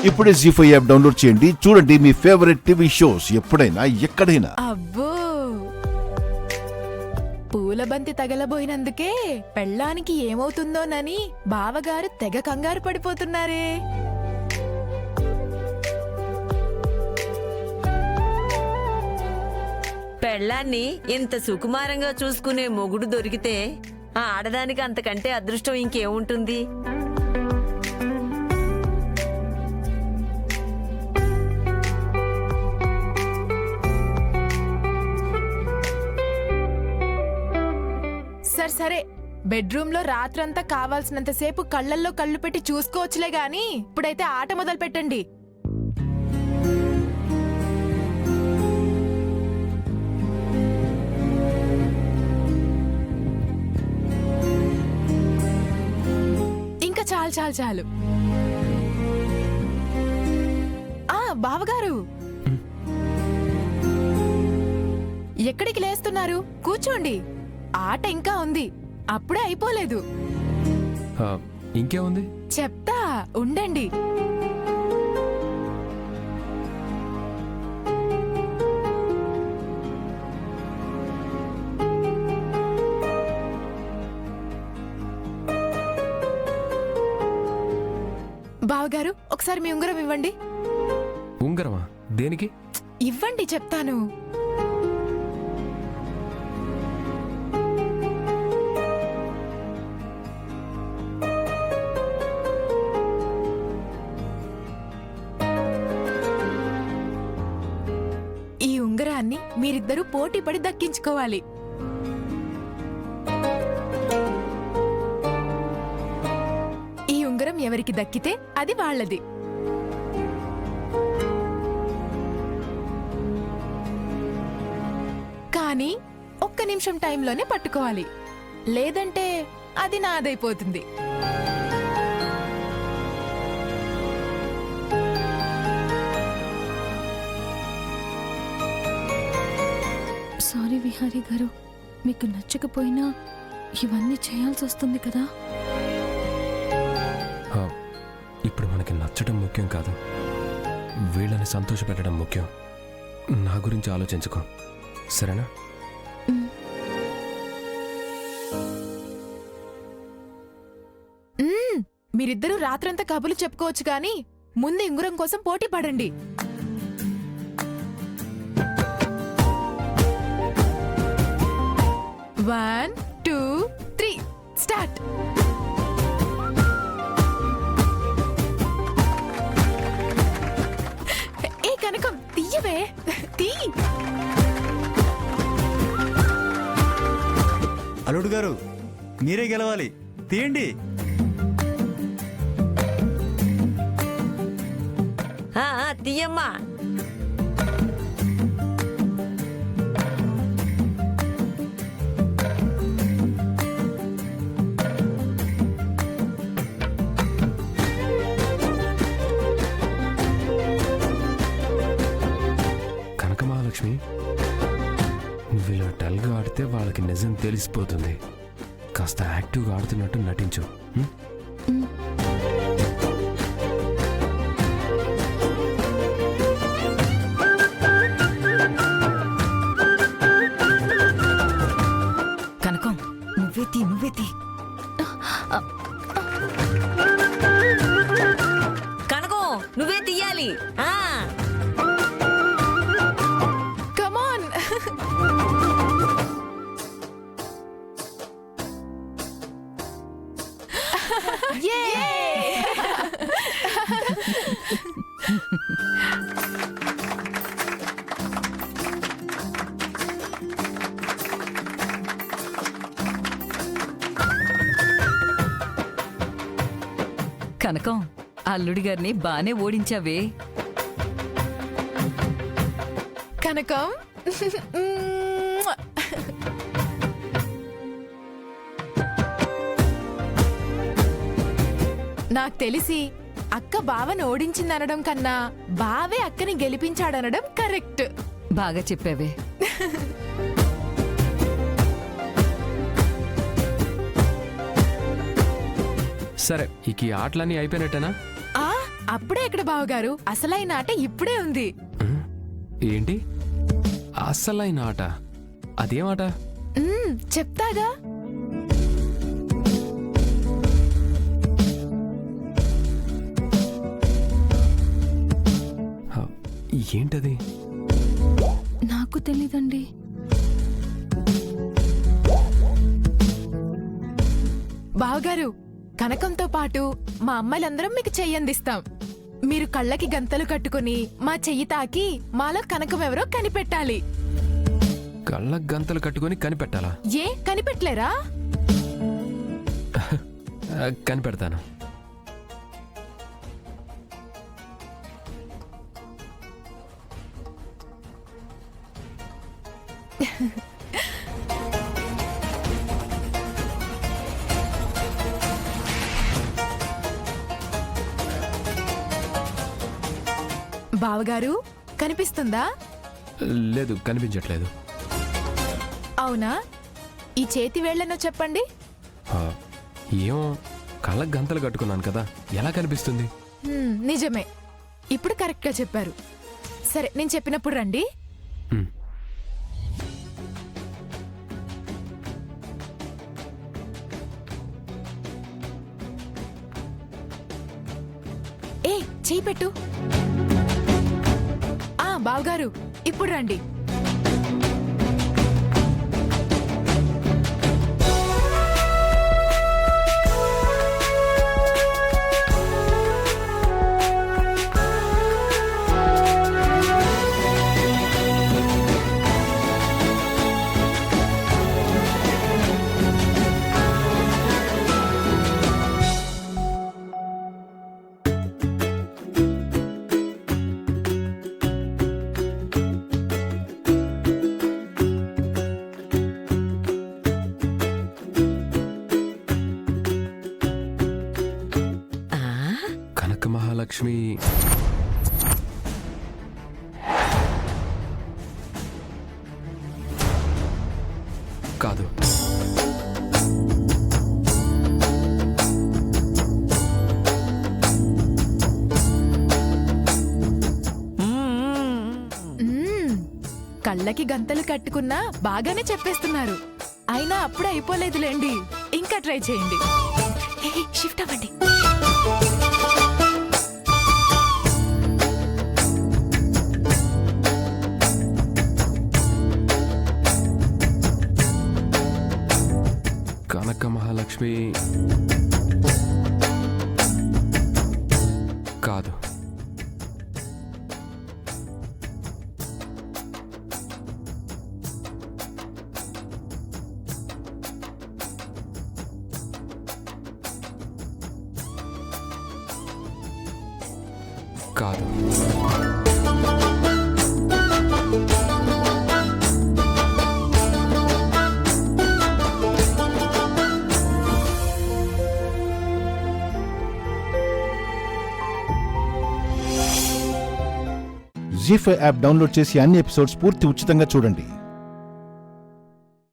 ఇప్పుడే జీ5 app download చేయండి. చూడండి మీ ఫేవరెట్ టీవీ షోస్ ఎప్పుడైనా ఎక్కడైనా. అబ్బో, పూలబంతి తగలబోయినందుకే పెళ్ళానికి ఏమవుతుందోనని బావగారు తెగ కంగారు పడిపోతున్నారే. పెళ్ళాన్ని ఇంత సుకుమారంగా చూసుకునే మొగుడు దొరికితే ఆ ఆడదానికి అంతకంటే అదృష్టం ఇంకేముంటుంది? సరే బెడ్రూమ్ లో రాత్రంతా కావాల్సినంతసేపు కళ్ళల్లో కళ్ళు పెట్టి చూసుకోవచ్చులే గాని ఇప్పుడైతే ఆట మొదలు పెట్టండి. ఇంకా చాలు చాలు చాలు. బావగారు, ఎక్కడికి లేస్తున్నారు? కూర్చోండి, ఆట ఇంకా ఉంది, అప్పుడే అయిపోలేదు. ఇంకే ఉంది చెప్తా, ఉండండి. బావగారు, ఒకసారి మీ ఉంగరం ఇవ్వండి. ఉంగరమా? దేనికి? ఇవ్వండి, చెప్తాను. ఈ ఉంగరాన్ని మీరిద్దరూ పోటీ పడి దక్కించుకోవాలి. ఈ ఉంగరం ఎవరికి దక్కితే అది వాళ్ళది. కానీ ఒక్క నిమిషం టైంలోనే పట్టుకోవాలి, లేదంటే అది నాదైపోతుంది. సారీ విహారీ గారు, మీకు నచ్చకపోయినా ఇవన్నీ చేయాల్సి వస్తుంది కదా. ఇప్పుడు మనకి నచ్చడం ముఖ్యం కాదు, వీళ్ళని సంతోషపెట్టడం ముఖ్యం. నా గురించి ఆలోచించుకో, సరేనా? మీరిద్దరూ రాత్రంతా కబులు చెప్పుకోవచ్చు గాని ముందు ఉంగరం కోసం పోటీ పడండి. One, two, three, start. ఏ కనకం, తీయవే, తీ. అల్లుడు గారు, మీరే గెలవాలి, తీయండి. తీయమ్మా. కనకమహాలక్ష్మి, నువ్వు ఇలా డల్గా ఆడితే వాళ్ళకి నిజం తెలిసిపోతుంది. కాస్త యాక్టివ్గా ఆడుతున్నట్టు నటించు. కనకం, నువ్వే తీ. కనకం, నువ్వే తీయాలి. కమాన్. కనకం, అల్లుడి గారిని బానే ఓడించావే. కనకం, నాకు తెలిసి అక్క బావని ఓడించిందనడం కన్నా బావే అక్కని గెలిపించాడనడం కరెక్ట్. బాగా చెప్పావే. సరే, ఇక ఈ ఆటలన్నీ అయిపోయినట్టేనా? అప్పుడే ఎక్కడ బావగారు, అసలైన ఆట ఇప్పుడే ఉంది. ఏంటి అసలైన ఆట? అదేమాట? చెప్తాగా. ఏంటది? నాకు తెలీదండి. బావగారు, కనకంతో పాటు మా అమ్మాయిలందరం మీకు చెయ్యి అందిస్తాం. మీరు కళ్ళకి గంతలు కట్టుకుని మా చెయ్యి తాకి మాలో కనకం ఎవరో కనిపెట్టాలి. కళ్ళకు గంతలు కట్టుకొని కనిపెట్టాలా? ఏ కనిపెట్టలేరా? కనిపెడతాను. బావగారు, కనిపిస్తుందా? లేదు, కనిపించట్లేదు. అవునా? ఈ చేతి వేళ్లను చెప్పండి. ఏమో, కళ్ళకు గంతలు కట్టుకున్నాను కదా, ఎలా కనిపిస్తుంది? నిజమే, ఇప్పుడు కరెక్ట్గా చెప్పారు. సరే, నేను చెప్పినప్పుడు రండి. హ్మ్. ఏ చెయ్యి పెట్టు. బావగారు, ఇప్పుడు రండి. కనక మహాలక్ష్మి కాదు. కళ్ళకి గంతలు కట్టుకున్నా బాగానే చెప్పేస్తున్నారు. అయినా అప్పుడే అయిపోలేదులేండి, ఇంకా ట్రై చేయండి. షిఫ్ట్ అవ్వండి. కనక మహాలక్ష్మి కాదు. కాదు. జీ5 యాప్ డౌన్లోడ్ చేసి అన్ని ఎపిసోడ్స్ పూర్తి ఉచితంగా చూడండి.